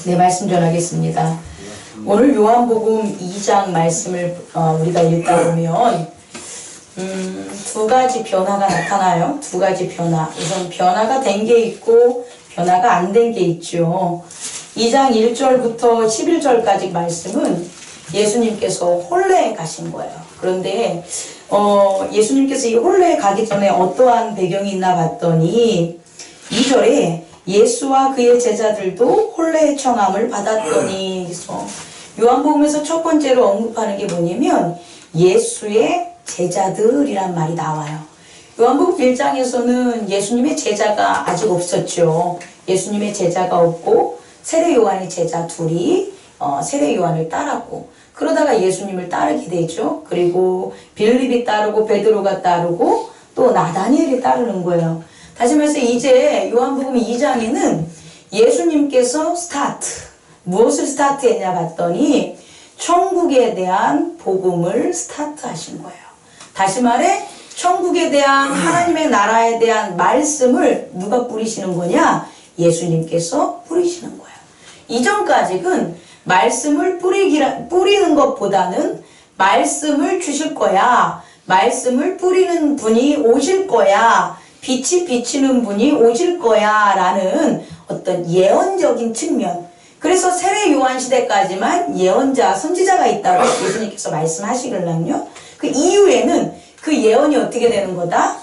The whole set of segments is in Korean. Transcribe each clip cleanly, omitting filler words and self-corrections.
네, 말씀 전하겠습니다. 오늘 요한복음 2장 말씀을 우리가 읽다 보면 두 가지 변화가 나타나요. 두 가지 변화. 우선 변화가 된 게 있고 변화가 안 된 게 있죠. 2장 1절부터 11절까지 말씀은 예수님께서 홀레에 가신 거예요. 그런데 예수님께서 이 홀레에 가기 전에 어떠한 배경이 있나 봤더니 2절에 예수와 그의 제자들도 홀레의 청함을 받았더니, 그래서 요한복음에서 첫 번째로 언급하는 게 뭐냐면 예수의 제자들이란 말이 나와요. 요한복음 1장에서는 예수님의 제자가 아직 없었죠. 예수님의 제자가 없고 세례 요한의 제자 둘이 세례 요한을 따랐고, 그러다가 예수님을 따르게 되죠. 그리고 빌립이 따르고 베드로가 따르고 또 나다니엘이 따르는 거예요. 다시 말해서 이제 요한복음 2장에는 예수님께서 무엇을 스타트했냐 봤더니 천국에 대한 복음을 스타트하신 거예요. 다시 말해 천국에 대한 하나님의 나라에 대한 말씀을 누가 뿌리시는 거냐? 예수님께서 뿌리시는 거예요. 이전까지는 말씀을 뿌리는 것보다는 말씀을 주실 거야, 말씀을 뿌리는 분이 오실 거야, 빛이 비치는 분이 오실 거야 라는 어떤 예언적인 측면, 그래서 세례 요한 시대까지만 예언자, 선지자가 있다고 예수님께서 말씀하시길랑요, 그 이후에는 그 예언이 어떻게 되는 거다?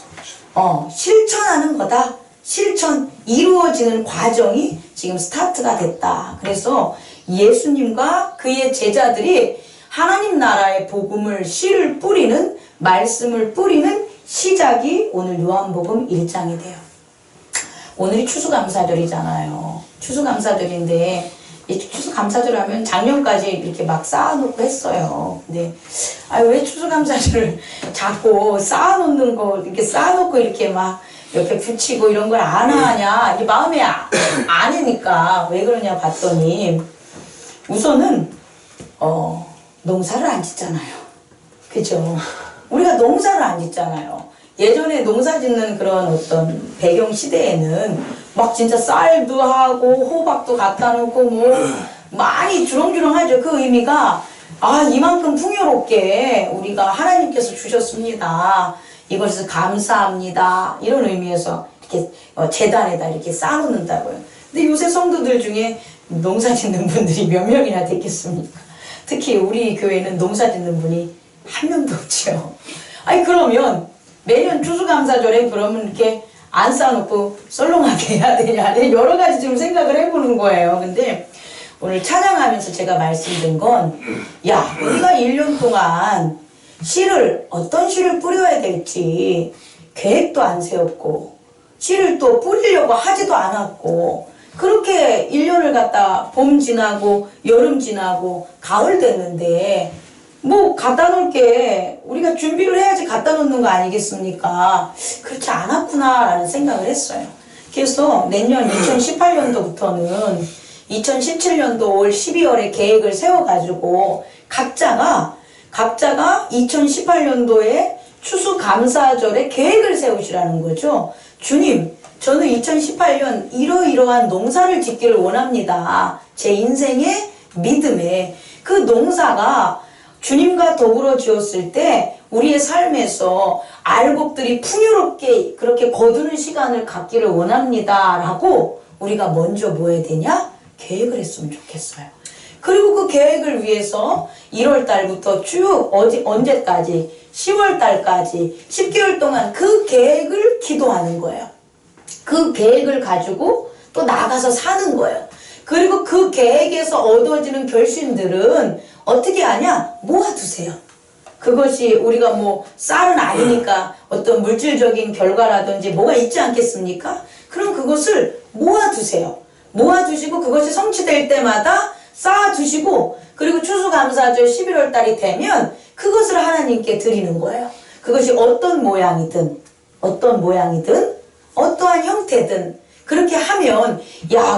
실천하는 거다. 실천, 이루어지는 과정이 지금 스타트가 됐다. 그래서 예수님과 그의 제자들이 하나님 나라의 복음을, 씨를 뿌리는, 말씀을 뿌리는 시작이 오늘 요한복음 1장이 돼요. 오늘이 추수감사절이잖아요. 추수감사절인데 이 추수감사절 하면 작년까지 이렇게 막 쌓아놓고 했어요. 근데 왜 추수감사절을 자꾸 쌓아놓는 거, 이렇게 쌓아놓고 이렇게 막 옆에 붙이고 이런 걸 안 하냐, 이게 마음에 아니니까 왜 그러냐 봤더니, 우선은 농사를 안 짓잖아요. 그죠? 우리가 농사를 안 짓잖아요. 예전에 농사 짓는 그런 어떤 배경 시대에는 막 진짜 쌀도 하고 호박도 갖다 놓고 뭐 많이 주렁주렁하죠. 그 의미가 이만큼 풍요롭게 우리가 하나님께서 주셨습니다, 이것을 감사합니다, 이런 의미에서 이렇게 제단에다 이렇게 쌓아놓는다고요. 근데 요새 성도들 중에 농사 짓는 분들이 몇 명이나 됐겠습니까? 특히 우리 교회는 농사 짓는 분이 한 명도 없죠. 그러면 매년 추수감사절에 그러면 이렇게 안 쌓아놓고 썰렁하게 해야 되냐, 여러 가지 좀 생각을 해보는 거예요. 근데 오늘 찬양하면서 제가 말씀드린 건, 우리가 1년 동안 어떤 씨를 뿌려야 될지 계획도 안 세웠고, 씨를 또 뿌리려고 하지도 않았고, 그렇게 1년을 갖다 봄 지나고 여름 지나고 가을 됐는데 뭐 갖다 놓을 게 우리가 준비를 해야지 갖다 놓는 거 아니겠습니까? 그렇지 않았구나 라는 생각을 했어요. 그래서 내년 2018년도부터는 2017년도 올 12월에 계획을 세워가지고 각자가 2018년도에 추수감사절에 계획을 세우시라는 거죠. 주님, 저는 2018년 이러이러한 농사를 짓기를 원합니다. 제 인생의 믿음에 그 농사가 주님과 더불어 지었을 때 우리의 삶에서 알곡들이 풍요롭게 그렇게 거두는 시간을 갖기를 원합니다 라고 우리가 먼저 뭐 해야 되냐? 계획을 했으면 좋겠어요. 그리고 그 계획을 위해서 1월 달부터 쭉 언제까지? 10월 달까지 10개월 동안 그 계획을 기도하는 거예요. 그 계획을 가지고 또 나가서 사는 거예요. 그리고 그 계획에서 얻어지는 결심들은 어떻게 하냐? 모아두세요. 그것이 우리가 뭐 쌀은 아니니까 어떤 물질적인 결과라든지 뭐가 있지 않겠습니까? 그럼 그것을 모아두세요. 모아두시고 그것이 성취될 때마다 쌓아두시고, 그리고 추수감사절 11월 달이 되면 그것을 하나님께 드리는 거예요. 그것이 어떤 모양이든 어떠한 형태든 그렇게 하면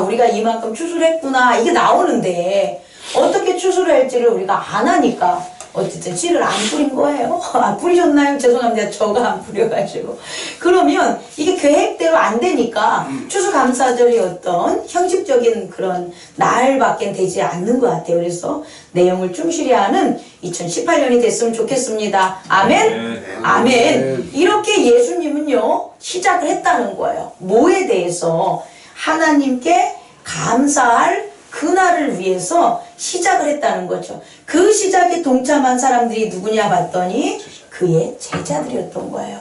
우리가 이만큼 추수를 했구나, 이게 나오는데 어떻게 추수를 할지를 우리가 안 하니까 어쨌든 씨를 안 뿌린 거예요. 아, 뿌리셨나요? 죄송합니다. 저가 안 뿌려가지고. 그러면 이게 계획대로 안 되니까 추수감사절이 어떤 형식적인 그런 날밖에 되지 않는 것 같아요. 그래서 내용을 충실히 하는 2018년이 됐으면 좋겠습니다. 아멘? 아멘. 이렇게 예수님은요, 시작을 했다는 거예요. 뭐에 대해서? 하나님께 감사할 그날을 위해서 시작을 했다는 거죠. 그 시작에 동참한 사람들이 누구냐 봤더니 그의 제자들이었던 거예요.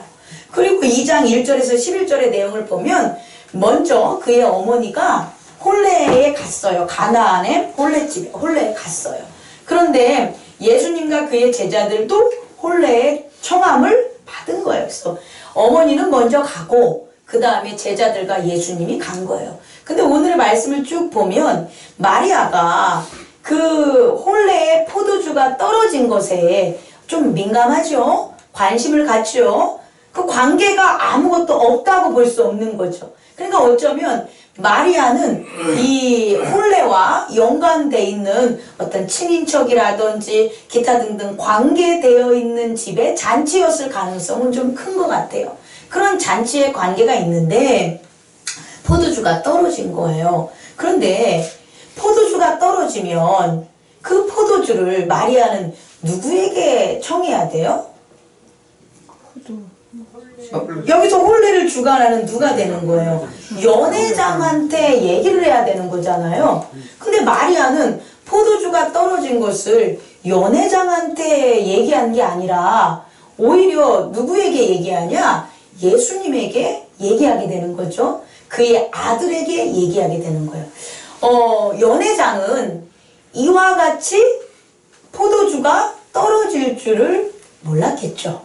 그리고 2장 1절에서 11절의 내용을 보면 먼저 그의 어머니가 홀레에 갔어요. 가나안의 홀레집에 홀레에 갔어요. 그런데 예수님과 그의 제자들도 홀레의 청함을 받은 거예요. 그래서 어머니는 먼저 가고 그 다음에 제자들과 예수님이 간 거예요. 근데 오늘의 말씀을 쭉 보면 마리아가 그 홀레의 포도주가 떨어진 것에 좀 민감하죠. 관심을 갖죠. 그 관계가 아무것도 없다고 볼 수 없는 거죠. 그러니까 어쩌면 마리아는 이 홀레와 연관되어 있는 어떤 친인척이라든지 기타 등등 관계되어 있는 집의 잔치였을 가능성은 좀 큰 것 같아요. 그런 잔치의 관계가 있는데 포도주가 떨어진 거예요. 그런데 포도주가 떨어지면 그 포도주를 마리아는 누구에게 청해야 돼요? 여기서 홀레를 주관하는 누가 되는 거예요? 연회장한테 얘기를 해야 되는 거잖아요. 근데 마리아는 포도주가 떨어진 것을 연회장한테 얘기한 게 아니라 오히려 누구에게 얘기하냐? 예수님에게 얘기하게 되는 거죠. 그의 아들에게 얘기하게 되는 거예요. 연회장은 이와 같이 포도주가 떨어질 줄을 몰랐겠죠.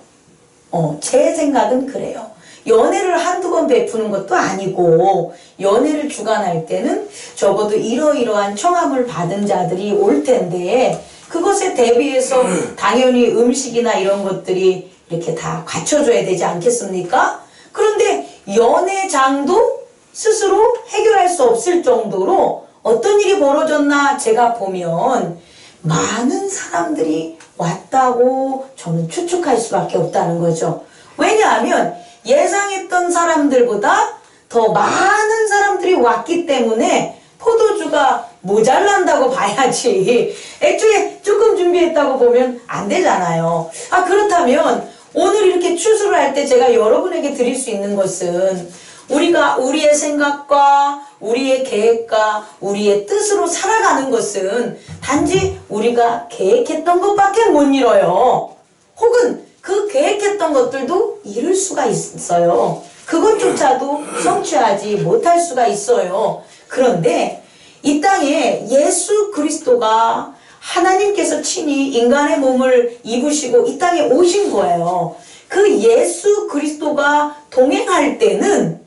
제 생각은 그래요. 연회를 한두 번 베푸는 것도 아니고 연회를 주관할 때는 적어도 이러이러한 청함을 받은 자들이 올 텐데 그것에 대비해서 당연히 음식이나 이런 것들이 이렇게 다 갖춰줘야 되지 않겠습니까? 그런데 연회장도 스스로 해결할 수 없을 정도로 어떤 일이 벌어졌나 제가 보면 많은 사람들이 왔다고 저는 추측할 수밖에 없다는 거죠. 왜냐하면 예상했던 사람들보다 더 많은 사람들이 왔기 때문에 포도주가 모자란다고 봐야지 애초에 조금 준비했다고 보면 안 되잖아요. 그렇다면 오늘 이렇게 추수를 할 때 제가 여러분에게 드릴 수 있는 것은 우리가 우리의 생각과 우리의 계획과 우리의 뜻으로 살아가는 것은 단지 우리가 계획했던 것밖에 못 이뤄요. 혹은 그 계획했던 것들도 이룰 수가 있어요. 그것조차도 성취하지 못할 수가 있어요. 그런데 이 땅에 예수 그리스도가 하나님께서 친히 인간의 몸을 입으시고 이 땅에 오신 거예요. 그 예수 그리스도가 동행할 때는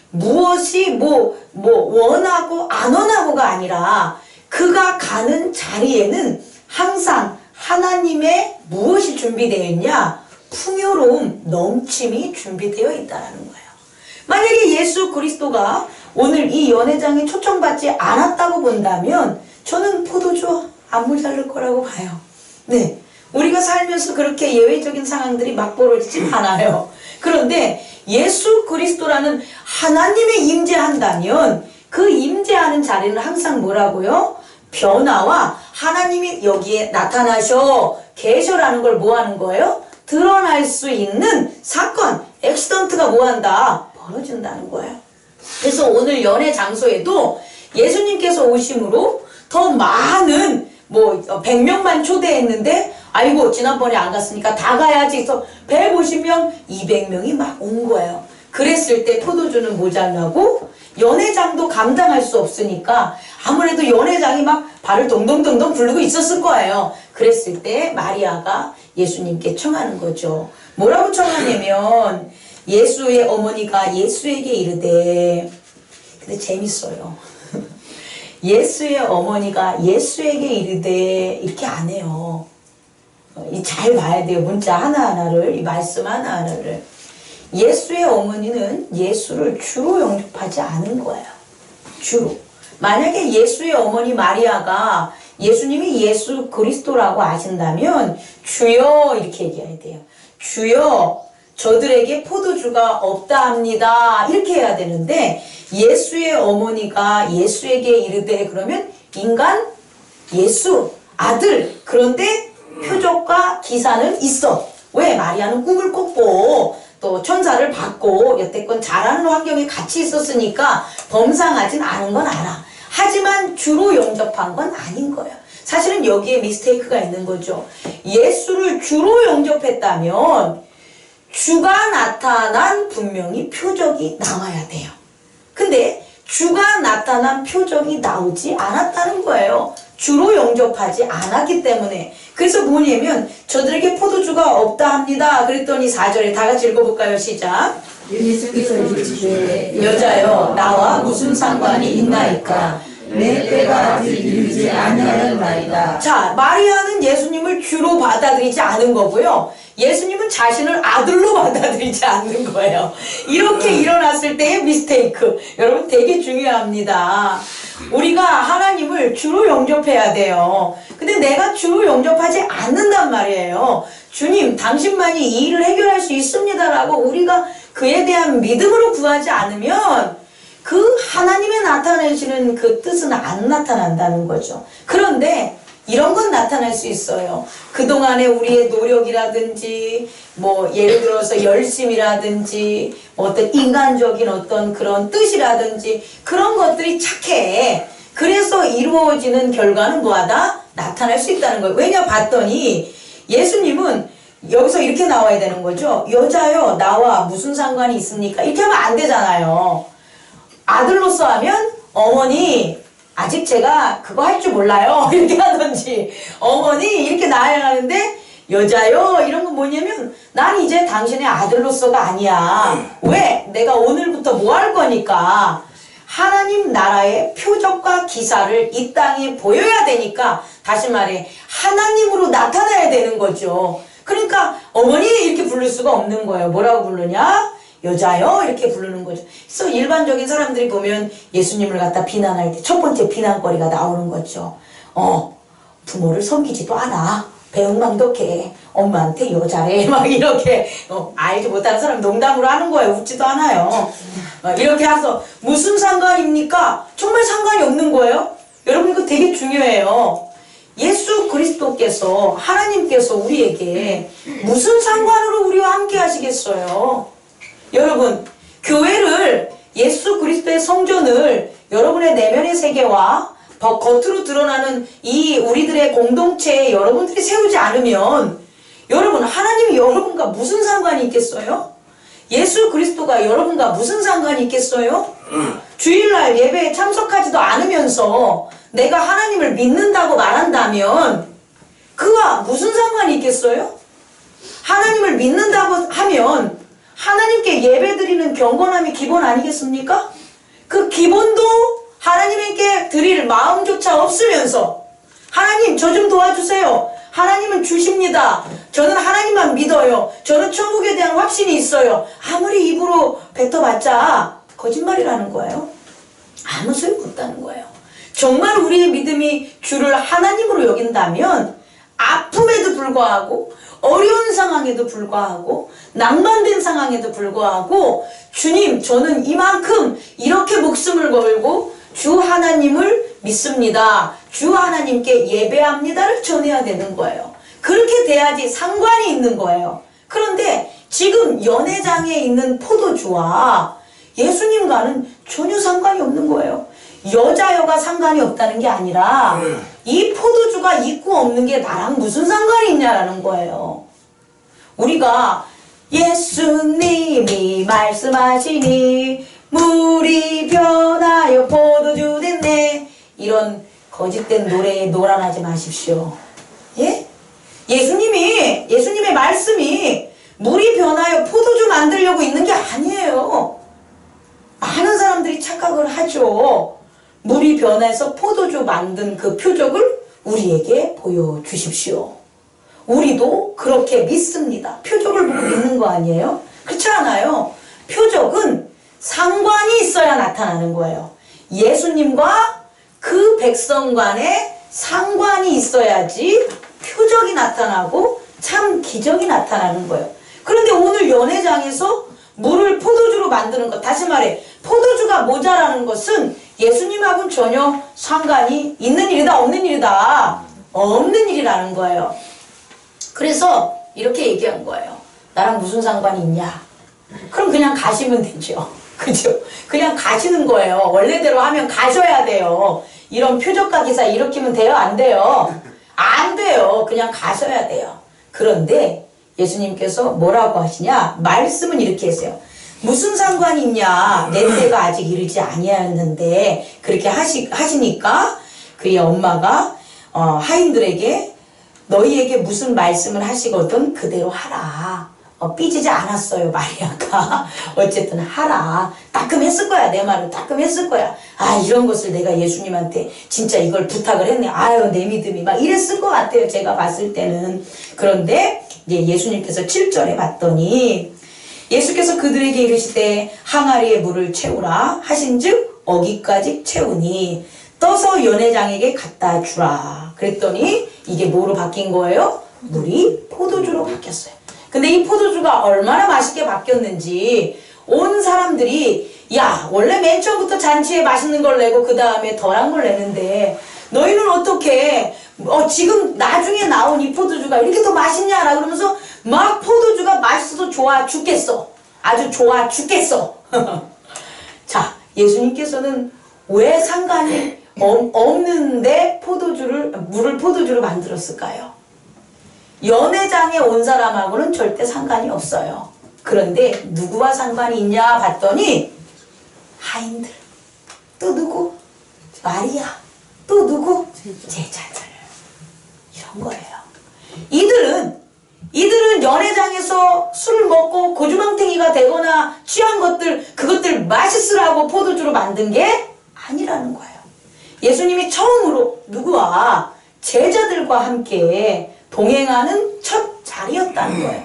무엇이 원하고 안 원하고가 아니라 그가 가는 자리에는 항상 하나님의 무엇이 준비되어 있냐? 풍요로움, 넘침이 준비되어 있다는 거예요. 만약에 예수 그리스도가 오늘 이 연회장에 초청받지 않았다고 본다면 저는 포도주 안 모자랄 거라고 봐요. 네, 우리가 살면서 그렇게 예외적인 상황들이 막 벌어지진 않아요. 그런데 예수 그리스도라는 하나님의 임재한다면 그 임재하는 자리는 항상 뭐라고요? 변화와 하나님이 여기에 나타나셔 계셔라는 걸 뭐 하는 거예요? 드러날 수 있는 사건, 액시던트가 뭐 한다? 벌어진다는 거예요. 그래서 오늘 연회 장소에도 예수님께서 오심으로 더 많은 100명만 초대했는데 아이고 지난번에 안 갔으니까 다 가야지 해서 150명, 200명이 막 온 거예요. 그랬을 때 포도주는 모자라고 연회장도 감당할 수 없으니까 아무래도 연회장이 막 발을 동동동동 굴르고 있었을 거예요. 그랬을 때 마리아가 예수님께 청하는 거죠. 뭐라고 청하냐면 예수의 어머니가 예수에게 이르되, 근데 재밌어요. 예수의 어머니가 예수에게 이르되 이렇게 안 해요. 잘 봐야 돼요. 문자 하나하나를, 이 말씀 하나하나를. 예수의 어머니는 예수를 주로 영접하지 않은 거예요. 주로. 만약에 예수의 어머니 마리아가 예수님이 예수 그리스도라고 아신다면 주여 이렇게 얘기해야 돼요. 주여 저들에게 포도주가 없다 합니다. 이렇게 해야 되는데 예수의 어머니가 예수에게 이르되 그러면 인간 예수 아들 그런데 표적과 기사는 있어. 왜? 마리아는 꿈을 꿨고 또 천사를 받고 여태껏 잘하는 환경에 같이 있었으니까 범상하진 않은 건 알아. 하지만 주로 영접한 건 아닌 거예요. 사실은 여기에 미스테이크가 있는 거죠. 예수를 주로 영접했다면 주가 나타난 분명히 표적이 나와야 돼요. 근데 주가 나타난 표적이 나오지 않았다는 거예요. 주로 영접하지 않았기 때문에. 그래서 뭐냐면 저들에게 포도주가 없다 합니다. 그랬더니 4절에 다 같이 읽어볼까요? 시작. 예수께서 이르시되 여자여 나와 무슨 상관이 있나이까? 내 때가 아직 이르지 아니하였나이다. 자, 마리아는 예수님을 주로 받아들이지 않은 거고요. 예수님은 자신을 아들로 받아들이지 않는 거예요. 이렇게 일어났을 때의 미스테이크. 여러분 되게 중요합니다. 우리가 하나님을 주로 영접해야 돼요. 근데 내가 주로 영접하지 않는단 말이에요. 주님, 당신만이 이 일을 해결할 수 있습니다라고 우리가 그에 대한 믿음으로 구하지 않으면 그 하나님의 나타내시는 그 뜻은 안 나타난다는 거죠. 그런데 이런 건 나타날 수 있어요. 그동안에 우리의 노력이라든지 뭐 예를 들어서 열심이라든지 어떤 인간적인 어떤 그런 뜻이라든지 그런 것들이 착해. 그래서 이루어지는 결과는 뭐하다? 나타날 수 있다는 거예요. 왜냐 봤더니 예수님은 여기서 이렇게 나와야 되는 거죠. 여자여 나와 무슨 상관이 있습니까? 이렇게 하면 안 되잖아요. 아들로서 하면 어머니 아직 제가 그거 할 줄 몰라요 이렇게 하든지 어머니 이렇게 나아야 하는데 여자요 이런 건 뭐냐면 난 이제 당신의 아들로서가 아니야. 왜? 내가 오늘부터 뭐 할 거니까 하나님 나라의 표적과 기사를 이 땅에 보여야 되니까 다시 말해 하나님으로 나타나야 되는 거죠. 그러니까 어머니 이렇게 부를 수가 없는 거예요. 뭐라고 부르냐? 여자요 이렇게 부르는 거죠. 그래서 일반적인 사람들이 보면 예수님을 갖다 비난할 때 첫 번째 비난거리가 나오는 거죠. 부모를 섬기지도 않아. 배은망덕해. 엄마한테 여자래. 막 이렇게 알지 못하는 사람 농담으로 하는 거예요. 웃지도 않아요. 이렇게 해서 무슨 상관입니까? 정말 상관이 없는 거예요. 여러분 이거 되게 중요해요. 예수 그리스도께서 하나님께서 우리에게 무슨 상관으로 우리와 함께 하시겠어요? 여러분 교회를 예수 그리스도의 성전을 여러분의 내면의 세계와 겉으로 드러나는 이 우리들의 공동체에 여러분들이 세우지 않으면 여러분 하나님이 여러분과 무슨 상관이 있겠어요? 예수 그리스도가 여러분과 무슨 상관이 있겠어요? 주일날 예배에 참석하지도 않으면서 내가 하나님을 믿는다고 말한다면 그와 무슨 상관이 있겠어요? 하나님을 믿는다고 하면 하나님께 예배드리는 경건함이 기본 아니겠습니까? 그 기본도 하나님께 드릴 마음조차 없으면서 하나님 저 좀 도와주세요. 하나님은 주십니다. 저는 하나님만 믿어요. 저는 천국에 대한 확신이 있어요. 아무리 입으로 뱉어봤자 거짓말이라는 거예요. 아무 소용없다는 거예요. 정말 우리의 믿음이 주를 하나님으로 여긴다면 아픔에도 불구하고 어려운 상황에도 불구하고 낭만된 상황에도 불구하고 주님 저는 이만큼 이렇게 목숨을 걸고 주 하나님을 믿습니다. 주 하나님께 예배합니다를 전해야 되는 거예요. 그렇게 돼야지 상관이 있는 거예요. 그런데 지금 연회장에 있는 포도주와 예수님과는 전혀 상관이 없는 거예요. 여자여가 상관이 없다는 게 아니라 이 포도주가 있고 없는 게 나랑 무슨 상관이 있냐라는 거예요. 우리가 예수님이 말씀하시니 물이 변하여 포도주 됐네 이런 거짓된 노래에 노란하지 마십시오. 예? 예수님의 말씀이 물이 변하여 포도주 만들려고 있는 게 아니에요. 많은 사람들이 착각을 하죠. 물이 변해서 포도주 만든 그 표적을 우리에게 보여주십시오. 우리도 그렇게 믿습니다. 표적을 보고 믿는 거 아니에요? 그렇지 않아요. 표적은 상관이 있어야 나타나는 거예요. 예수님과 그 백성 간의 상관이 있어야지 표적이 나타나고 참 기적이 나타나는 거예요. 그런데 오늘 연회장에서 물을 포도주로 만드는 것, 다시 말해 포도주가 모자라는 것은 예수님하고는 전혀 상관이 있는 일이다 없는 일이다, 없는 일이라는 거예요. 그래서 이렇게 얘기한 거예요. 나랑 무슨 상관이 있냐? 그럼 그냥 가시면 되죠. 그죠? 그냥 가시는 거예요. 원래대로 하면 가셔야 돼요. 이런 표적과 기사 일으키면 돼요? 안 돼요? 안 돼요. 그냥 가셔야 돼요. 그런데 예수님께서 뭐라고 하시냐? 말씀은 이렇게 했어요. 무슨 상관이 있냐? 내 때가 아직 이르지 아니하였는데, 그렇게 하시니까 그의 엄마가 하인들에게 너희에게 무슨 말씀을 하시거든 그대로 하라. 삐지지 않았어요, 마리아가. 어쨌든 하라. 따끔했을 거야. 내 말을 따끔했을 거야. 아, 이런 것을 내가 예수님한테 진짜 이걸 부탁을 했네. 아유, 내 믿음이 막 이랬을 것 같아요, 제가 봤을 때는. 그런데 이제 예수님께서 7절에 봤더니 예수께서 그들에게 이르시되 항아리에 물을 채우라 하신즉 어기까지 채우니 떠서 연회장에게 갖다 주라. 그랬더니 이게 뭐로 바뀐 거예요? 물이 포도주로 바뀌었어요. 근데 이 포도주가 얼마나 맛있게 바뀌었는지 온 사람들이, 야, 원래 맨 처음부터 잔치에 맛있는 걸 내고 그 다음에 덜한 걸 내는데 너희는 어떻게 지금 나중에 나온 이 포도주가 이렇게 더 맛있냐라 그러면서 막 포도주가 맛있어서 좋아 죽겠어. 아주 좋아 죽겠어. 자, 예수님께서는 왜 상관이 없는데 물을 포도주로 만들었을까요? 연회장에 온 사람하고는 절대 상관이 없어요. 그런데 누구와 상관이 있냐 봤더니 하인들, 또 누구? 마리아, 또 누구? 제자들. 이런 거예요. 이들은 연회장에서 술을 먹고 고주망탱이가 되거나 취한 그것들 맛있으라고 포도주로 만든 게 아니라는 거예요. 예수님이 처음으로 누구와? 제자들과 함께 동행하는 첫 자리였다는 거예요.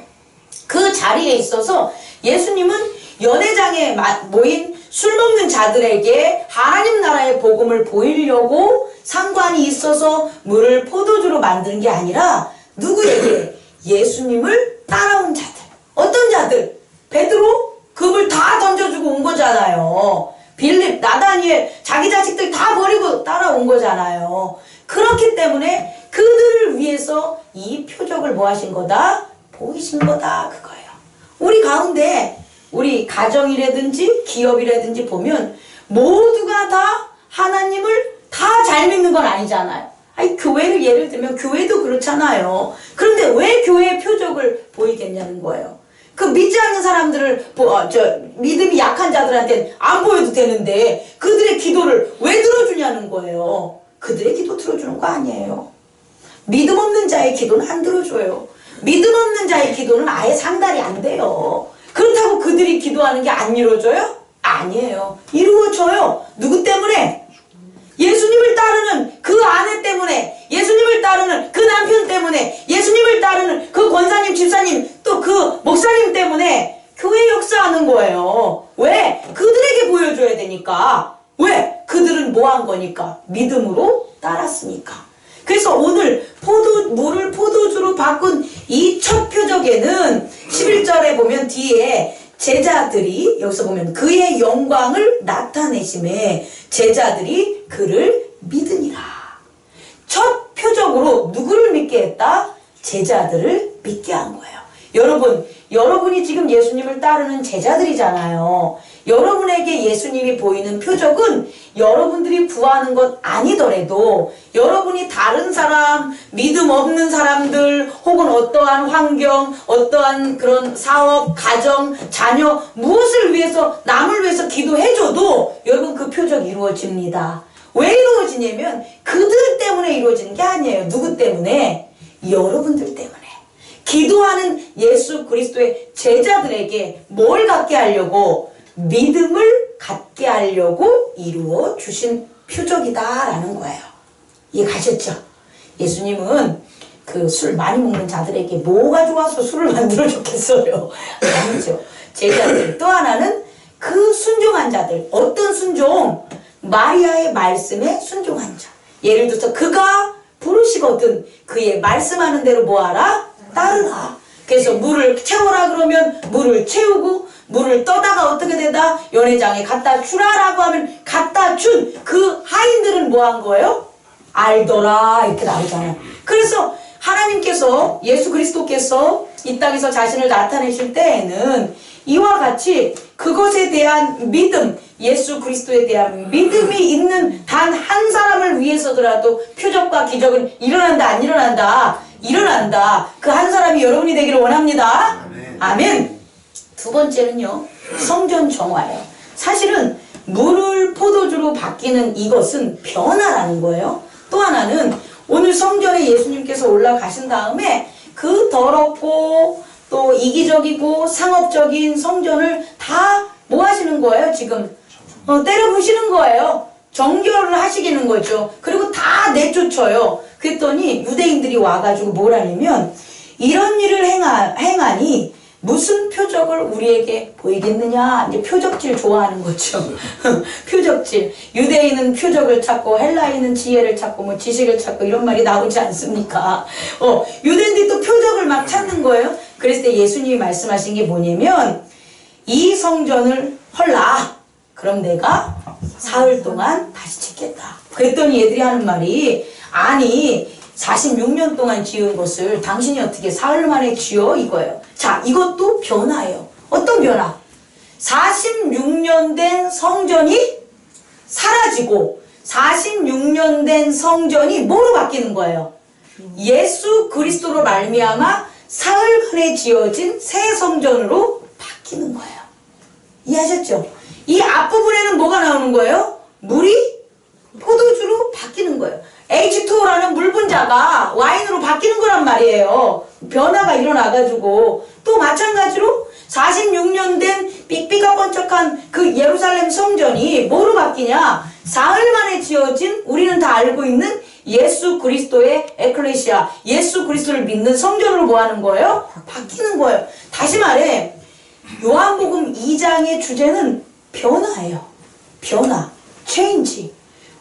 그 자리에 있어서 예수님은 연회장에 모인 술 먹는 자들에게 하나님 나라의 복음을 보이려고 상관이 있어서 물을 포도주로 만든 게 아니라 누구에게? 예수님을 따라온 자들. 어떤 자들? 베드로? 그 물 다 던져주고 온 거잖아요. 빌립, 나다니엘, 자기 자식들 다 버리고 따라온 거잖아요. 그렇기 때문에 그들을 위해서 이 표적을 뭐 하신 거다? 보이신 거다. 그거예요. 우리 가운데 우리 가정이라든지 기업이라든지 보면 모두가 다 하나님을 다 잘 믿는 건 아니잖아요. 아니, 교회를 예를 들면 교회도 그렇잖아요. 그런데 왜 교회의 표적을 보이겠냐는 거예요. 그 믿지 않는 사람들을 믿음이 약한 자들한테는 안 보여도 되는데 그들의 기도를 왜 들어주냐는 거예요. 그들의 기도 들어주는 거 아니에요. 믿음 없는 자의 기도는 안 들어줘요. 믿음 없는 자의 기도는 아예 상달이 안 돼요. 그렇다고 그들이 기도하는 게 안 이루어져요? 아니에요. 이루어져요. 누구 때문에? 예수님을 따르는 그 아내 때문에, 예수님을 따르는 그 남편 때문에, 예수님을 따르는 그 권사님, 집사님, 또 그 목사님 때문에 교회 역사하는 거예요. 왜? 그들에게 보여줘야 되니까. 왜? 그들은 뭐 한 거니까? 믿음으로 따랐으니까. 그래서 오늘 물을 포도주로 바꾼 이 첫 표적에는 11절에 보면 뒤에 제자들이, 여기서 보면 그의 영광을 나타내심에 제자들이 그를 믿으니라. 첫 표적으로 누구를 믿게 했다? 제자들을 믿게 한 거예요. 여러분이 지금 예수님을 따르는 제자들이잖아요. 여러분에게 예수님이 보이는 표적은 여러분들이 구하는 것 아니더라도 여러분이 다른 사람, 믿음 없는 사람들, 혹은 어떠한 환경, 어떠한 그런 사업, 가정, 자녀, 무엇을 위해서, 남을 위해서 기도해줘도 여러분 그 표적이 이루어집니다. 왜 이루어지냐면 그들 때문에 이루어지는 게 아니에요. 누구 때문에? 여러분들 때문에. 기도하는 예수 그리스도의 제자들에게 뭘 갖게 하려고? 믿음을 갖게 하려고 이루어 주신 표적이다라는 거예요. 이해가셨죠? 예수님은 그 술 많이 먹는 자들에게 뭐가 좋아서 술을 만들어 줬겠어요? 아니죠. 제자들. 또 하나는 그 순종한 자들. 어떤 순종? 마리아의 말씀에 순종한 자. 예를 들어서 그가 무엇이거든 그의 말씀하는 대로 뭐하라? 따르라. 그래서 물을 채워라 그러면 물을 채우고, 물을 떠다가 어떻게 되다? 연회장에 갖다 주라라고 하면 갖다 준 그 하인들은 뭐 한 거예요? 알더라 이렇게 나오잖아요. 그래서 하나님께서, 예수 그리스도께서 이 땅에서 자신을 나타내실 때에는 이와 같이 그것에 대한 믿음, 예수 그리스도에 대한 믿음이 있는 단 한 사람을 위해서더라도 표적과 기적은 일어난다 안 일어난다? 일어난다. 그 한 사람이 여러분이 되기를 원합니다. 아멘. 두 번째는요, 성전 정화예요. 사실은 물을 포도주로 바뀌는 이것은 변화라는 거예요. 또 하나는 오늘 성전에 예수님께서 올라가신 다음에 그 더럽고 또 이기적이고 상업적인 성전을 다 뭐 하시는 거예요? 지금 때려 부시는 거예요. 정결을 하시기는 거죠. 그리고 다 내쫓아요. 그랬더니 유대인들이 와가지고 뭘 하냐면, 이런 일을 행하니 무슨 표적을 우리에게 보이겠느냐. 이제 표적질 좋아하는 거죠. 표적질. 유대인은 표적을 찾고 헬라인은 지혜를 찾고 뭐 지식을 찾고 이런 말이 나오지 않습니까? 유대인들이 또 표적을 막 찾는 거예요. 그랬을 때 예수님이 말씀하신 게 뭐냐면, 이 성전을 헐라. 그럼 내가 사흘 동안 다시 짓겠다. 그랬더니 얘들이 하는 말이, 아니 46년 동안 지은 것을 당신이 어떻게 사흘 만에 지어? 이거예요. 자, 이것도 변화예요. 어떤 변화? 46년 된 성전이 사라지고 46년 된 성전이 뭐로 바뀌는 거예요? 예수 그리스도로 말미암아 사흘 만에 지어진 새 성전으로 바뀌는 거예요. 이해하셨죠? 이 앞부분에는 뭐가 나오는 거예요? 물이 포도주로 바뀌는 거예요. H2O라는 물 분자가 와인으로 바뀌는 거란 말이에요. 변화가 일어나가지고, 또 마찬가지로 46년 된 삑삑아 번쩍한 그 예루살렘 성전이 뭐로 바뀌냐? 사흘 만에 지어진, 우리는 다 알고 있는 예수 그리스도의 에클레시아, 예수 그리스도를 믿는 성전으로 뭐 하는 거예요? 바뀌는 거예요. 다시 말해, 요한복음 2장의 주제는 변화예요. 변화, 체인지.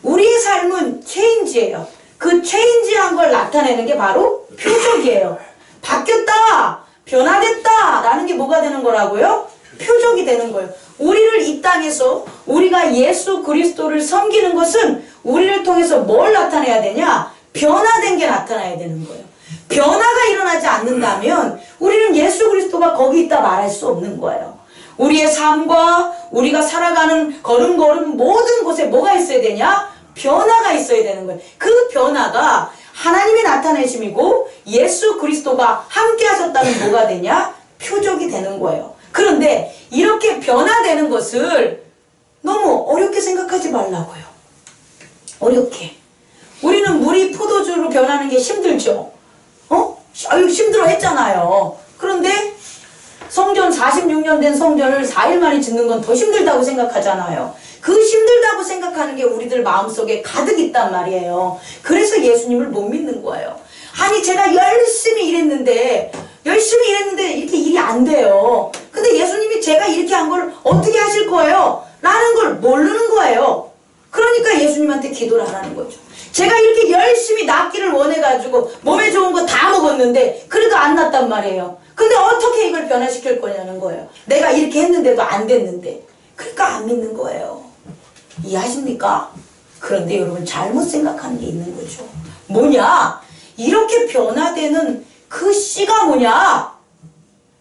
우리의 삶은 체인지예요. 그 체인지한 걸 나타내는 게 바로 표적이에요. 바뀌었다, 변화됐다 라는 게 뭐가 되는 거라고요? 표적이 되는 거예요. 우리를 이 땅에서 우리가 예수 그리스도를 섬기는 것은 우리를 통해서 뭘 나타내야 되냐? 변화된 게 나타나야 되는 거예요. 변화가 일어나지 않는다면 우리는 예수 그리스도가 거기 있다 말할 수 없는 거예요. 우리의 삶과 우리가 살아가는 걸음걸음 모든 곳에 뭐가 있어야 되냐? 변화가 있어야 되는 거예요. 그 변화가 하나님의 나타내심이고 예수 그리스도가 함께 하셨다면 뭐가 되냐? 표적이 되는 거예요. 그런데 이렇게 변화되는 것을 너무 어렵게 생각하지 말라고요. 어렵게. 우리는 물이 포도주로 변하는 게 힘들죠. 힘들어 했잖아요. 그런데 성전 46년 된 성전을 4일 만에 짓는 건 더 힘들다고 생각하잖아요. 그 힘들다고 생각하는 게 우리들 마음속에 가득 있단 말이에요. 그래서 예수님을 못 믿는 거예요. 아니 제가 열심히 일했는데 이렇게 일이 안 돼요. 근데 예수님이 제가 이렇게 한 걸 어떻게 하실 거예요? 라는 걸 모르는 거예요. 그러니까 예수님한테 기도를 하라는 거죠. 제가 이렇게 열심히 낫기를 원해가지고 몸에 좋은 거 다 먹었는데 그래도 안 낫단 말이에요. 근데 어떻게 이걸 변화시킬 거냐는 거예요. 내가 이렇게 했는데도 안 됐는데. 그러니까 안 믿는 거예요. 이해하십니까? 그런데 여러분 잘못 생각하는 게 있는 거죠. 뭐냐? 이렇게 변화되는 그 씨가 뭐냐?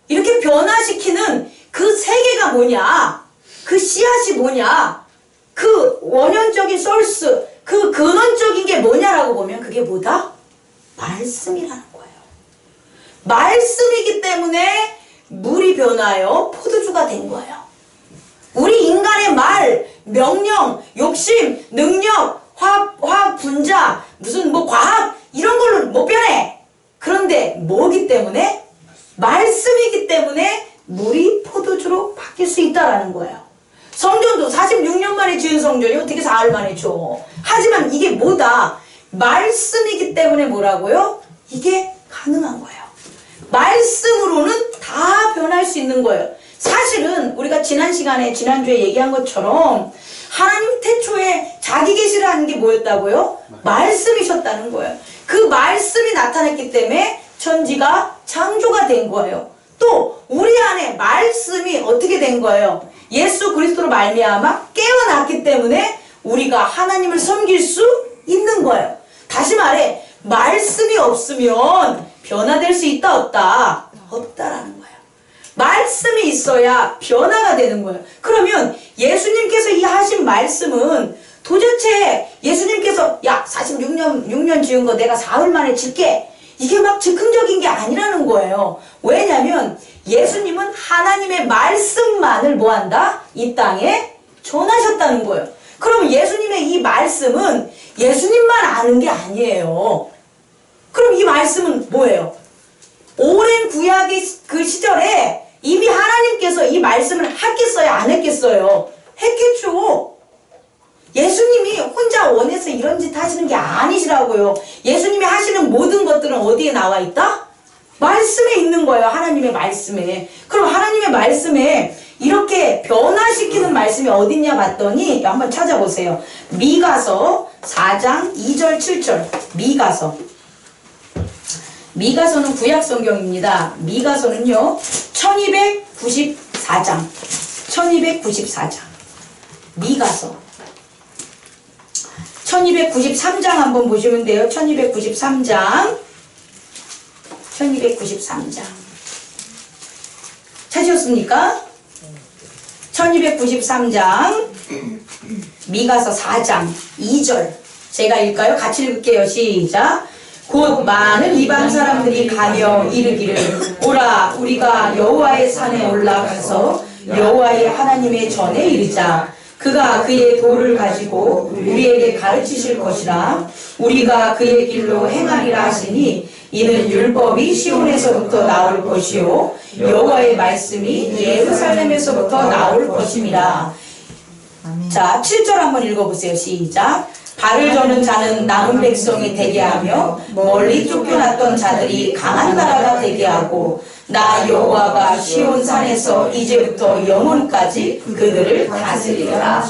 이렇게 변화시키는 그 세계가 뭐냐? 그 씨앗이 뭐냐? 그 원형적인 소스, 그 근원적인 게 뭐냐라고 보면 그게 뭐다? 말씀이라는 거예요. 말씀이기 때문에 물이 변하여 포도주가 된 거예요. 우리 인간의 말, 명령, 욕심, 능력, 화학 분자, 무슨 뭐 과학 이런 걸로 못 변해. 그런데 뭐기 때문에? 말씀이기 때문에 물이 포도주로 바뀔 수 있다라는 거예요. 성전도 46년 만에 지은 성전이 어떻게 4일 만에 줘. 하지만 이게 뭐다? 말씀이기 때문에 뭐라고요? 이게 가능한 거예요. 말씀으로는 다 변할 수 있는 거예요. 사실은 우리가 지난 시간에 지난주에 얘기한 것처럼 하나님 태초에 자기 계시를 하는 게 뭐였다고요? 말씀이셨다는 거예요. 그 말씀이 나타났기 때문에 천지가 창조가 된 거예요. 또 우리 안에 말씀이 어떻게 된 거예요? 예수 그리스도로 말미암아 깨어났기 때문에 우리가 하나님을 섬길 수 있는 거예요. 다시 말해, 말씀이 없으면 변화될 수 있다 없다? 없다라는 거예요. 말씀이 있어야 변화가 되는 거예요. 그러면 예수님께서 이 하신 말씀은 도대체 예수님께서 야 46년 지은 거 내가 사흘 만에 짓게, 이게 막 즉흥적인 게 아니라는 거예요. 왜냐하면 예수님은 하나님의 말씀만을 뭐한다? 이 땅에 전하셨다는 거예요. 그럼 예수님의 이 말씀은 예수님만 아는 게 아니에요. 그럼 이 말씀은 뭐예요? 오랜 구약의 그 시절에 이미 하나님께서 이 말씀을 했겠어요? 안 했겠어요? 했겠죠. 예수님이 혼자 원해서 이런 짓 하시는 게 아니시라고요. 예수님이 하시는 모든 것들은 어디에 나와 있다? 말씀에 있는 거예요. 하나님의 말씀에. 그럼 하나님의 말씀에 이렇게 변화시키는 말씀이 어딨냐 봤더니 한번 찾아보세요. 미가서 4장 2절 7절. 미가서는 구약성경입니다. 미가서는요 1294장 미가서 1293장 한번 보시면 돼요. 1293장 찾으셨습니까? 1293장 미가서 4장 2절 제가 읽을까요? 같이 읽을게요. 시작. 곧 많은 이방 사람들이 가며 이르기를 오라 우리가 여호와의 산에 올라가서 여호와의 하나님의 전에 이르자. 그가 그의 도를 가지고 우리에게 가르치실 것이라. 우리가 그의 길로 행하리라 하시니 이는 율법이 시온에서부터 나올 것이요 여호와의 말씀이 예루살렘에서부터 나올 것임이라. 자 7절 한번 읽어보세요. 시작. 발을 저는 자는 남은 백성이 되게 하며 멀리 쫓겨났던 자들이 강한 나라가 되게 하고 나 여호와가 시온 산에서 이제부터 영원까지 그들을 다스리리라.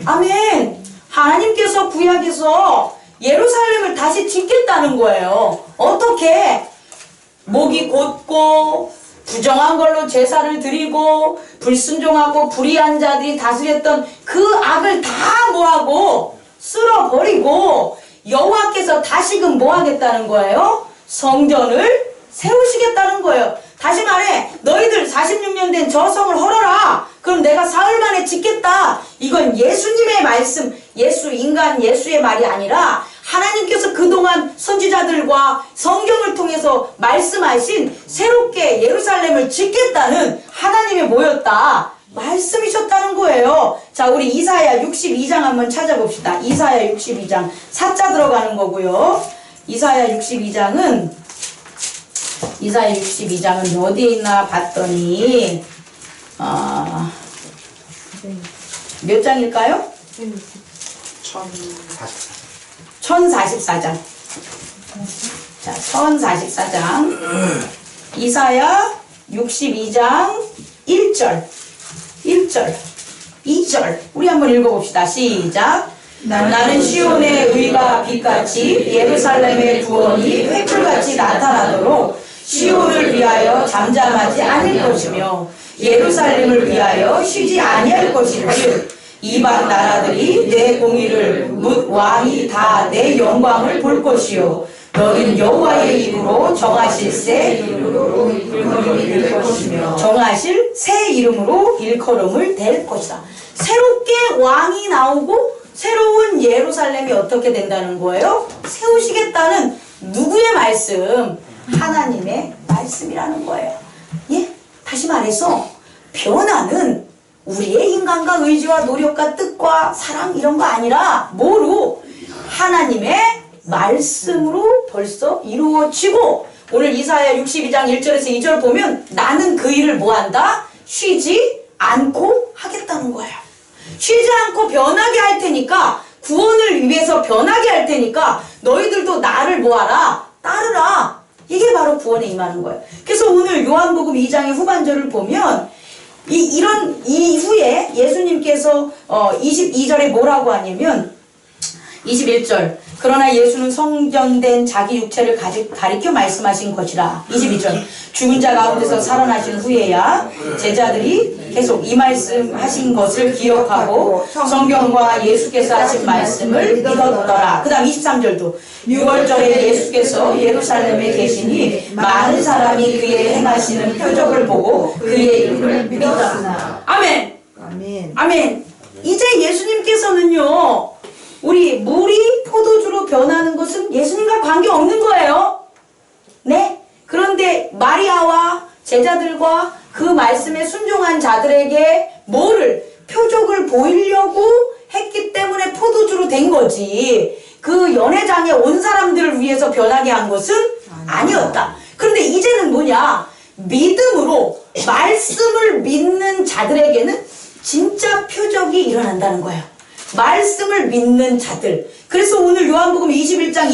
아멘. 하나님께서 구약에서 예루살렘을 다시 짓겠다는 거예요. 어떻게? 목이 곧고 부정한 걸로 제사를 드리고 불순종하고 불의한 자들이 다스렸던 그 악을 다 뭐하고 쓸어버리고 여호와께서 다시금 뭐 하겠다는 거예요? 성전을 세우시겠다는 거예요. 다시 말해 너희들 46년 된 저 성을 헐어라. 그럼 내가 사흘 만에 짓겠다. 이건 예수님의 말씀, 예수의 말이 아니라 하나님께서 그동안 선지자들과 성경을 통해서 말씀하신 새롭게 예루살렘을 짓겠다는 하나님의 뭐였다? 말씀이셨다는 거예요. 자, 우리 이사야 62장 한번 찾아봅시다. 이사야 62장 사자 들어가는 거고요. 이사야 62장은 어디에 있나 봤더니 몇 장일까요? 1044장. 자, 1044장. 이사야 62장 1절 2절 우리 한번 읽어봅시다. 시작. 나는 시온의 의가 빛같이 예루살렘의 구원이 횃불같이 나타나도록 시온을 위하여 잠잠하지 않을 것이며 예루살렘을 위하여 쉬지 아니할 것인즉 이방 나라들이 내 공의를 묻 왕이 다 내 영광을 볼 것이요 너는 여호와의 입으로 정하실 새 이름으로 일컬음을 댈 것이며 정하실 새 이름으로 일컬음을 댈 것이다. 새롭게 왕이 나오고 새로운 예루살렘이 어떻게 된다는 거예요? 세우시겠다는 누구의 말씀? 하나님의 말씀이라는 거예요. 예? 다시 말해서 변화는 우리의 인간과 의지와 노력과 뜻과 사랑 이런 거 아니라 뭐로? 하나님의 말씀으로 벌써 이루어지고 오늘 이사야 62장 1절에서 2절 보면 나는 그 일을 뭐한다? 쉬지 않고 하겠다는 거예요. 쉬지 않고 변하게 할 테니까 구원을 위해서 변하게 할 테니까 너희들도 나를 뭐하라? 따르라. 이게 바로 구원에 임하는 거예요. 그래서 오늘 요한복음 2장의 후반절을 보면 이런 이후에 예수님께서 22절에 뭐라고 하냐면 21절 그러나 예수는 성전된 자기 육체를 가리켜 말씀하신 것이라. 22절 죽은 자 가운데서 살아나신 후에야 제자들이 계속 이 말씀하신 것을 기억하고 성경과 예수께서 하신 말씀을 믿었더라. 그 다음 23절도 6월절에 예수께서 예루살렘에 계시니 많은 사람이 그의 행하시는 표적을 보고 그의 이름을 믿었으나. 아멘. 아멘. 아멘. 이제 예수님께서는요, 우리 물이 포도주로 변하는 것은 예수님과 관계없는 거예요. 네? 그런데 마리아와 제자들과 그 말씀에 순종한 자들에게 뭐를? 표적을 보이려고 했기 때문에 포도주로 된 거지. 그 연회장에 온 사람들을 위해서 변하게 한 것은 아니었다. 그런데 이제는 뭐냐? 믿음으로 말씀을 믿는 자들에게는 진짜 표적이 일어난다는 거예요. 말씀을 믿는 자들. 그래서 오늘 요한복음 21장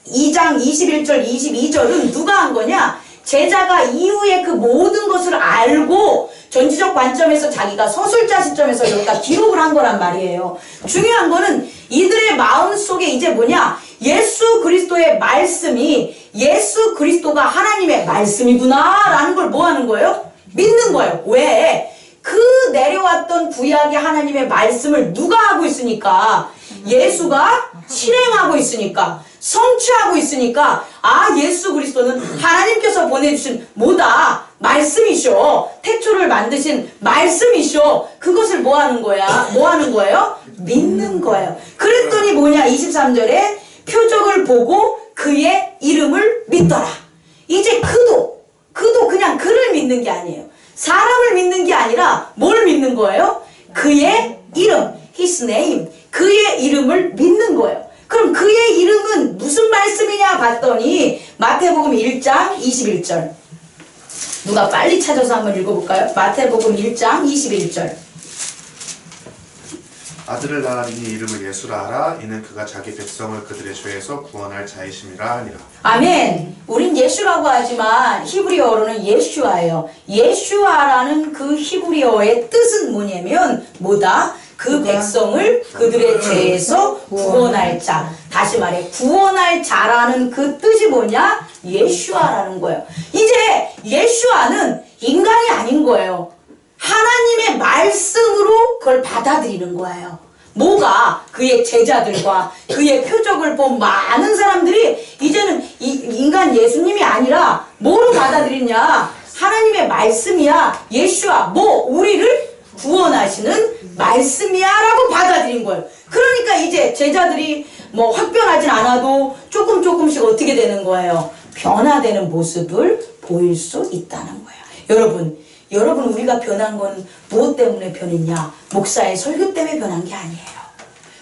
2장 21절 22절은 누가 한 거냐? 제자가 이후에 그 모든 것을 알고 전지적 관점에서 자기가 서술자 시점에서 여기다 기록을 한 거란 말이에요. 중요한 거는 이들의 마음속에 이제 뭐냐? 예수 그리스도의 말씀이 예수 그리스도가 하나님의 말씀이구나 라는 걸 뭐 하는 거예요? 믿는 거예요. 왜? 그 내려왔던 구약의 하나님의 말씀을 누가 하고 있으니까? 예수가 실행하고 있으니까, 성취하고 있으니까, 아, 예수 그리스도는 하나님께서 보내주신 뭐다? 말씀이셔. 태초를 만드신 말씀이셔. 그것을 뭐 하는 거야? 뭐 하는 거예요? 믿는 거예요. 그랬더니 뭐냐? 23절에 표적을 보고 그의 이름을 믿더라. 이제 그도 그냥 그를 믿는 게 아니에요. 사람을 믿는 게 아니라 뭘 믿는 거예요? 그의 이름, his name, 그의 이름을 믿는 거예요. 그럼 그의 이름은 무슨 말씀이냐 봤더니 마태복음 1장 21절. 누가 빨리 찾아서 한번 읽어볼까요? 마태복음 1장 21절. 아들을 낳으니 이름을 예수라 하라. 이는 그가 자기 백성을 그들의 죄에서 구원할 자이심이라 하니라. 아멘. 우린 예수라고 하지만 히브리어로는 예슈아예요. 예슈아라는 그 히브리어의 뜻은 뭐냐면 뭐다? 그 백성을 그들의 죄에서 구원할 자. 다시 말해 구원할 자라는 그 뜻이 뭐냐? 예슈아라는 거예요. 이제 예슈아는 인간이 아닌 거예요. 하나님의 말씀으로 그걸 받아들이는 거예요. 뭐가? 그의 제자들과 그의 표적을 본 많은 사람들이 이제는 인간 예수님이 아니라 뭐로 받아들이냐? 하나님의 말씀이야. 예수야. 뭐? 우리를 구원하시는 말씀이야 라고 받아들인 거예요. 그러니까 이제 제자들이 뭐 확변하진 않아도 조금씩 어떻게 되는 거예요? 변화되는 모습을 보일 수 있다는 거예요. 여러분 우리가 변한 건 무엇 때문에 변했냐? 목사의 설교 때문에 변한 게 아니에요.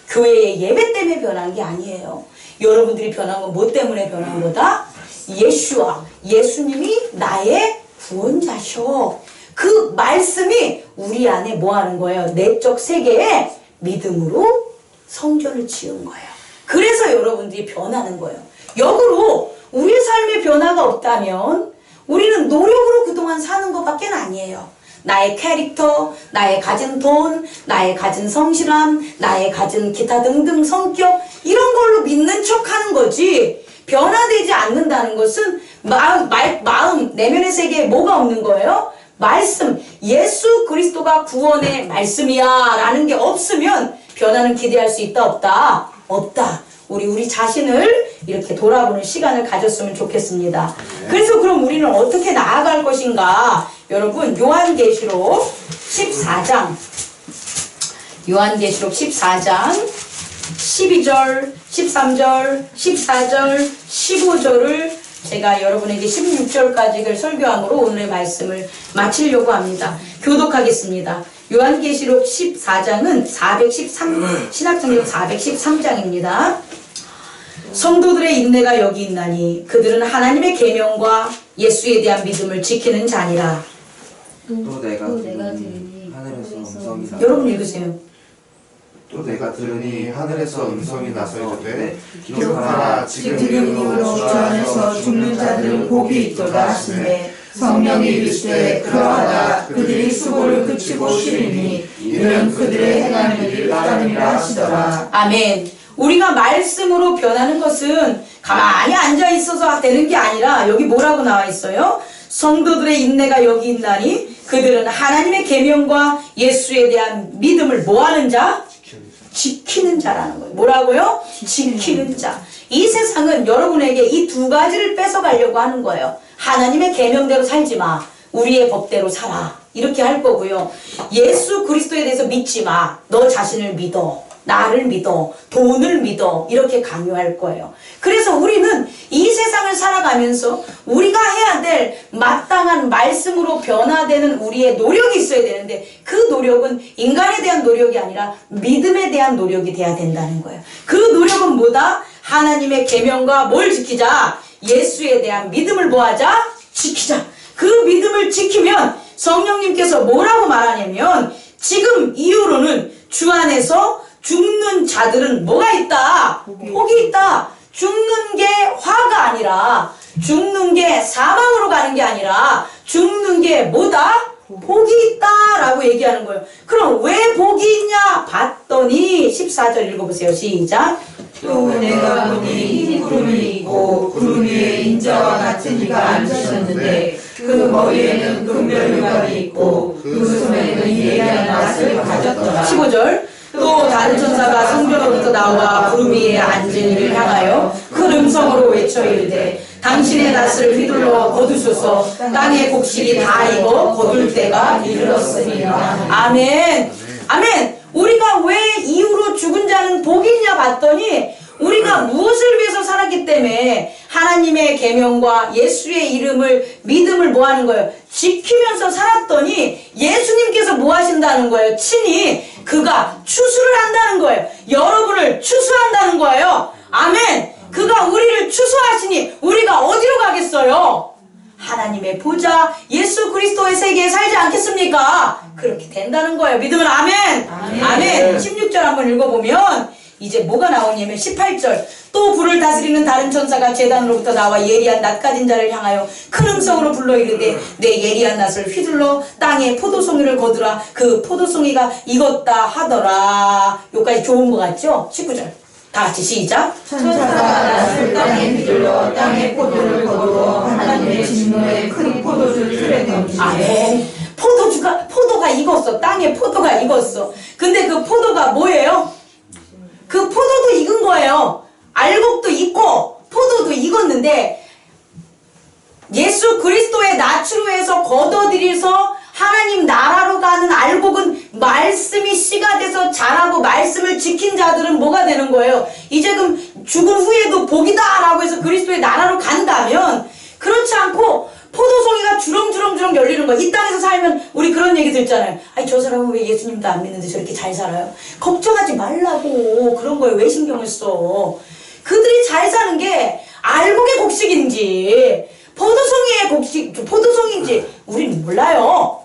교회의 예배 때문에 변한 게 아니에요. 여러분들이 변한 건 무엇 때문에 변한 거다? 예수와 예수님이 나의 구원자셔. 그 말씀이 우리 안에 뭐 하는 거예요? 내적 세계에 믿음으로 성전을 지은 거예요. 그래서 여러분들이 변하는 거예요. 역으로 우리 삶에 변화가 없다면 우리는 노력으로 그동안 사는 것밖에 아니에요. 나의 캐릭터, 나의 가진 돈, 나의 가진 성실함, 나의 가진 기타 등등 성격 이런 걸로 믿는 척하는 거지. 변화되지 않는다는 것은 마음 내면의 세계에 뭐가 없는 거예요? 말씀, 예수 그리스도가 구원의 말씀이야 라는 게 없으면 변화는 기대할 수 있다 없다? 없다. 우리 자신을 이렇게 돌아보는 시간을 가졌으면 좋겠습니다. 그래서 그럼 우리는 어떻게 나아갈 것인가? 여러분 요한계시록 14장 12절 13절 14절 15절을 제가 여러분에게 16절까지 설교함으로 오늘의 말씀을 마치려고 합니다. 교독하겠습니다. 요한계시록 14장은 413 신학성경 413장입니다. 성도들의 인내가 여기 있나니 그들은 하나님의 계명과 예수에 대한 믿음을 지키는 자니라. 또 내가 들으니 하늘에서 음성이 나서 여러분 읽으세요. 또 내가 들으니 하늘에서 음성이 나서 이르되 기록하라. 지금 이름으로 주 안에서 죽는 자들은 복이 있도다 하시매 성령이 이르시되 그러하다 그들이 수고를 그치고 쉬리니 이는 그들의 행하는 일이 따름이라 하시더라. 아멘. 우리가 말씀으로 변하는 것은 가만히 앉아 있어서 되는 게 아니라 여기 뭐라고 나와 있어요? 성도들의 인내가 여기 있나니 그들은 하나님의 계명과 예수에 대한 믿음을 뭐하는 자? 지키는 자라는 거예요. 뭐라고요? 지키는 자. 이 세상은 여러분에게 이 두 가지를 뺏어가려고 하는 거예요. 하나님의 계명대로 살지 마. 우리의 법대로 살아. 이렇게 할 거고요. 예수 그리스도에 대해서 믿지 마. 너 자신을 믿어. 나를 믿어. 돈을 믿어. 이렇게 강요할 거예요. 그래서 우리는 이 세상을 살아가면서 우리가 해야 될 마땅한 말씀으로 변화되는 우리의 노력이 있어야 되는데 그 노력은 인간에 대한 노력이 아니라 믿음에 대한 노력이 돼야 된다는 거예요. 그 노력은 뭐다? 하나님의 계명과 뭘 지키자? 예수에 대한 믿음을 뭐하자? 지키자. 그 믿음을 지키면 성령님께서 뭐라고 말하냐면 지금 이후로는 주 안에서 죽는 자들은 뭐가 있다? 복이 있다. 죽는 게 화가 아니라 죽는 게 사망으로 가는 게 아니라 죽는 게 뭐다? 복이 있다라고 얘기하는 거예요. 그럼 왜 복이 있냐? 봤더니 14절 읽어보세요. 시작. 또 내가 보니 흰 구름이 있고 구름 위에 인자와 같은 이가 앉으셨는데 그 머리에는 금별유관이 있고 그 손에는 예리한 낫을 가졌더라. 15절. 또 다른 천사가 성전으로부터 나와 구름 위에 앉은 이를 향하여 큰 음성으로 외쳐 이르되 당신의 낫을 휘둘러 거두소서. 땅의 곡식이 다 익어 거둘 때가 이르렀으니라. 아멘. 아멘. 우리가 왜 이후로 죽은 자는 복이 있냐 봤더니 우리가 무엇을 위해서 살았기 때문에 하나님의 계명과 예수의 이름을 믿음을 뭐 하는 거예요? 지키면서 살았더니 예수님께서 뭐 하신다는 거예요? 친히 그가 추수를 한다는 거예요. 여러분을 추수한다는 거예요. 아멘. 그가 우리를 추수하시니 우리가 어디로 가겠어요? 하나님의 보좌 예수 그리스도의 세계에 살지 않겠습니까? 그렇게 된다는 거예요. 믿으면 아멘. 아멘. 16절 한번 읽어보면 이제 뭐가 나오냐면 18절. 또 불을 다스리는 다른 천사가 제단으로부터 나와 예리한 낫 가진 자를 향하여 큰 음성으로 불러 이르되 내 예리한 낫을 휘둘러 땅에 포도송이를 거두라. 그 포도송이가 익었다 하더라. 여기까지 좋은 거 같죠? 19절 다 같이 시작. 천사가 낫을 땅에 휘둘러 땅에 포도를 거두어 하나님의 진노에 큰 포도주 틀에 던지되. 아멘. 포도가 익었어. 땅에 포도가 익었어. 근데 그 포도가 뭐예요? 그 포도도 익은 거예요. 알곡도 익고 포도도 익었는데 예수 그리스도의 낯으로 해서 걷어들여서 하나님 나라로 가는 알곡은 말씀이 씨가 돼서 자라고 말씀을 지킨 자들은 뭐가 되는 거예요? 이제 그럼 죽은 후에도 복이다 라고 해서 그리스도의 나라로 간다면 그렇지 않고 포도송이가 주렁주렁 열리는 거야. 이 땅에서 살면 우리 그런 얘기 듣잖아요. 아니 저 사람은 왜 예수님도 안 믿는데 저렇게 잘 살아요? 걱정하지 말라고. 그런 거에 왜 신경을 써? 그들이 잘 사는 게 알곡의 곡식인지 포도송인지 우리는 몰라요.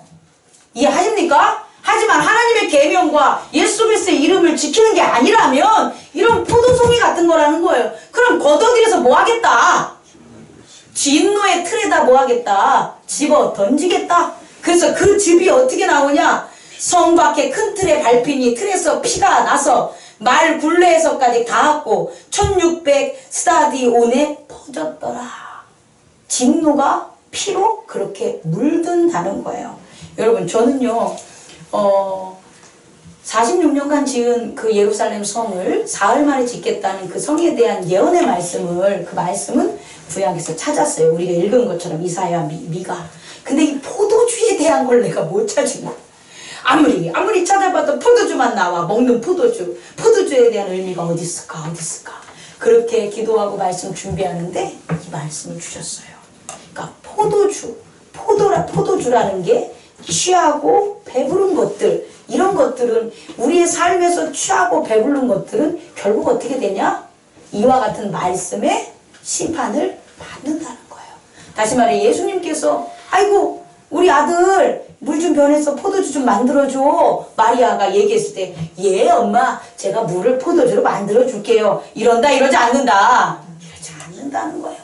이해하십니까? 하지만 하나님의 계명과 예수 그리스도의 이름을 지키는 게 아니라면 이런 포도송이 같은 거라는 거예요. 그럼 걷어들여서 뭐 하겠다? 진노의 틀에다 뭐 하겠다? 집어 던지겠다. 그래서 그 즙이 어떻게 나오냐? 성 밖에 큰 틀에 밟히니 틀에서 피가 나서 말 굴레에서까지 닿았고 1600 스타디온에 퍼졌더라. 진노가 피로 그렇게 물든다는 거예요. 여러분 저는요 46년간 지은 그 예루살렘 성을 사흘 만에 짓겠다는 그 성에 대한 예언의 말씀을 그 말씀은 구약에서 찾았어요. 우리가 읽은 것처럼 이사야 미가. 근데 이 포도주에 대한 걸 내가 못 찾은 거야. 아무리 찾아봐도 포도주만 나와. 먹는 포도주에 대한 의미가 어디 있을까? 그렇게 기도하고 말씀 준비하는데 이 말씀을 주셨어요. 그러니까 포도주라는 게 취하고 배부른 것들, 이런 것들은 우리의 삶에서 취하고 배부른 것들은 결국 어떻게 되냐? 이와 같은 말씀의 심판을 받는다는 거예요. 다시 말해 예수님께서 아이고 우리 아들 물 좀 변해서 포도주 좀 만들어줘. 마리아가 얘기했을 때 예 엄마 제가 물을 포도주로 만들어 줄게요. 이런다 이러지 않는다. 이러지 않는다는 거예요.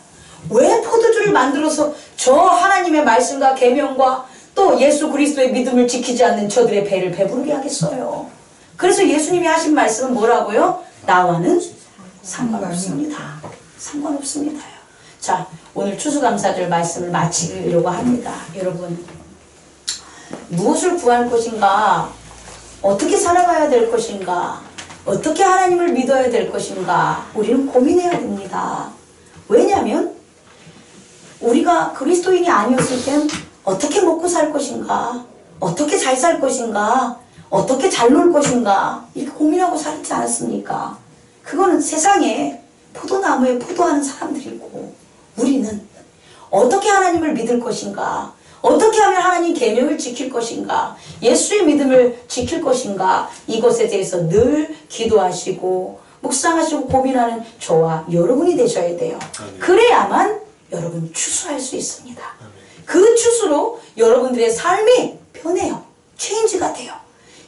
왜 포도주를 만들어서 저 하나님의 말씀과 계명과 또 예수 그리스도의 믿음을 지키지 않는 저들의 배를 배부르게 하겠어요? 그래서 예수님이 하신 말씀은 뭐라고요? 나와는 상관없습니다. 상관없습니다요. 자, 오늘 추수감사절 말씀을 마치려고 합니다. 여러분, 무엇을 구할 것인가? 어떻게 살아가야 될 것인가? 어떻게 하나님을 믿어야 될 것인가? 우리는 고민해야 됩니다. 왜냐하면 우리가 그리스도인이 아니었을 땐 어떻게 먹고 살 것인가? 어떻게 잘 살 것인가? 어떻게 잘 놀 것인가? 이렇게 고민하고 살지 않았습니까? 그거는 세상에 포도나무에 포도하는 사람들이고, 우리는 어떻게 하나님을 믿을 것인가? 어떻게 하면 하나님 계명을 지킬 것인가? 예수의 믿음을 지킬 것인가? 이것에 대해서 늘 기도하시고 묵상하시고 고민하는 저와 여러분이 되셔야 돼요. 그래야만 여러분 추수할 수 있습니다. 그 추수로 여러분들의 삶이 변해요. 체인지가 돼요.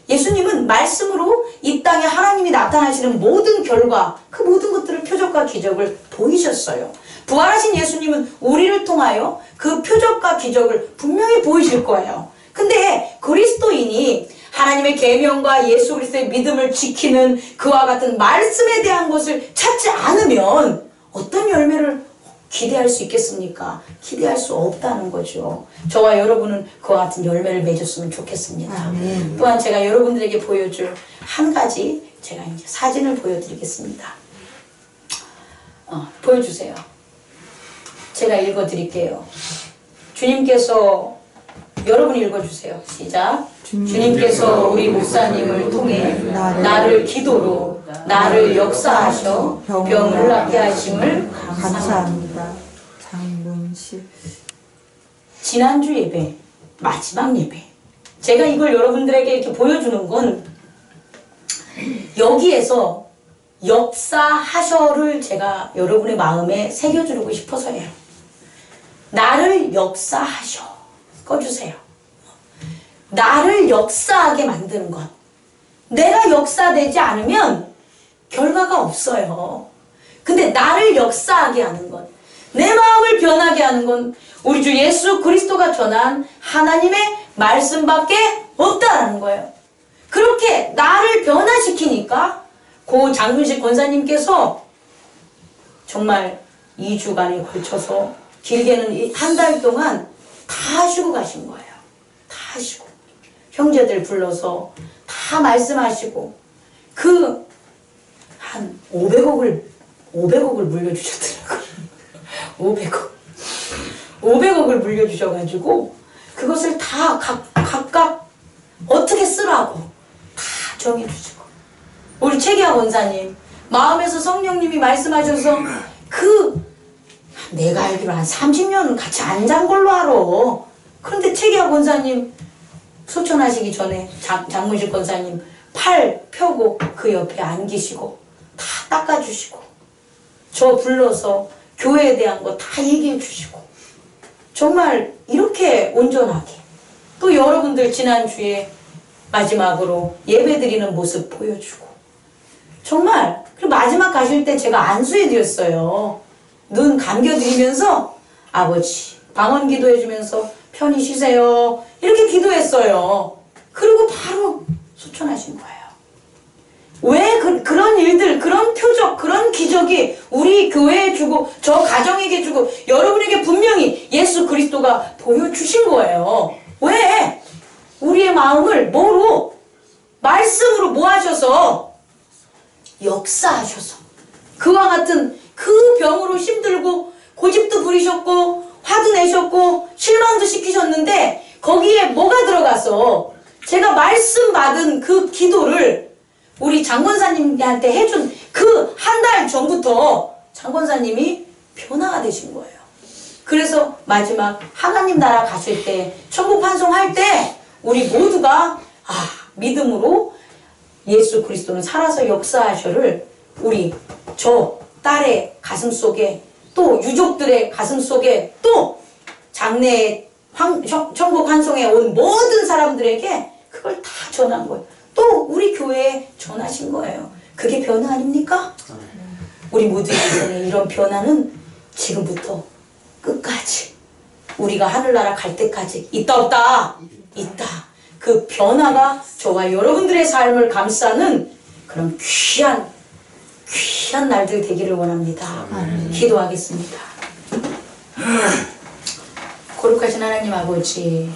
예수님은 말씀으로 이 땅에 하나님이 나타나시는 모든 결과, 그 모든 것들을 표적과 기적을 보이셨어요. 부활하신 예수님은 우리를 통하여 그 표적과 기적을 분명히 보이실 거예요. 근데 그리스도인이 하나님의 계명과 예수 그리스도의 믿음을 지키는 그와 같은 말씀에 대한 것을 찾지 않으면 어떤 열매를 기대할 수 있겠습니까? 기대할 수 없다는 거죠. 저와 여러분은 그와 같은 열매를 맺었으면 좋겠습니다. 아멘. 또한 제가 여러분들에게 보여줄 한 가지 제가 이제 사진을 보여드리겠습니다. 보여주세요. 제가 읽어드릴게요. 주님께서, 여러분 읽어주세요. 시작. 주님께서 우리 목사님을 통해 나를 기도로 나를 역사하셔 병을 낫게 하심을 감사합니다. 장문식. 지난주 예배, 마지막 예배, 제가 이걸 여러분들에게 이렇게 보여주는 건 여기에서 역사하셔를 제가 여러분의 마음에 새겨주고 싶어서예요. 나를 역사하셔. 꺼주세요. 나를 역사하게 만드는 것. 내가 역사되지 않으면 결과가 없어요. 근데 나를 역사하게 하는 것, 내 마음을 변하게 하는 건 우리 주 예수 그리스도가 전한 하나님의 말씀밖에 없다라는 거예요. 그렇게 나를 변화시키니까 고 장문식 권사님께서 정말 2주간에 걸쳐서 길게는 한 달 동안 다 하시고 가신 거예요. 다 하시고 형제들 불러서 다 말씀하시고 그 한 500억을 물려주셨더라고요. 500억을 물려주셔가지고 그것을 다 각각 어떻게 쓰라고 다 정해주시고, 우리 최기하 원사님 마음에서 성령님이 말씀하셔서 내가 알기로 한 30년은 같이 안 잔 걸로 알아. 그런데 최기하 권사님 소천하시기 전에 장문식 권사님 팔 펴고 그 옆에 앉으시고 다 닦아주시고, 저 불러서 교회에 대한 거 다 얘기해 주시고, 정말 이렇게 온전하게, 또 여러분들 지난주에 마지막으로 예배 드리는 모습 보여주고, 정말 그리고 마지막 가실 때 제가 안수해 드렸어요. 눈 감겨드리면서 아버지 방언 기도해주면서 편히 쉬세요 이렇게 기도했어요. 그리고 바로 소천하신 거예요. 왜 그런 일들, 그런 표적, 그런 기적이 우리 교회에 주고 저 가정에게 주고 여러분에게 분명히 예수 그리스도가 보여주신 거예요. 왜? 우리의 마음을 뭐로? 말씀으로 뭐 하셔서? 역사하셔서 그와 같은 그 병으로 힘들고 고집도 부리셨고 화도 내셨고 실망도 시키셨는데 거기에 뭐가 들어가서 제가 말씀 받은 그 기도를 우리 장권사님한테 해준 그 한 달 전부터 장권사님이 변화가 되신 거예요. 그래서 마지막 하나님 나라 가실 때 천국 환송할 때 우리 모두가 믿음으로 예수 그리스도는 살아서 역사하셔를 우리 저 딸의 가슴 속에 또 유족들의 가슴 속에 또 장래에 천국 환송에 온 모든 사람들에게 그걸 다 전한 거예요. 또 우리 교회에 전하신 거예요. 그게 변화 아닙니까? 우리 모두에게 이런 변화는 지금부터 끝까지 우리가 하늘나라 갈 때까지 있다 없다? 있다. 그 변화가 저와 여러분들의 삶을 감싸는 그런 귀한 날들 되기를 원합니다. 기도하겠습니다. 거룩하신 하나님 아버지,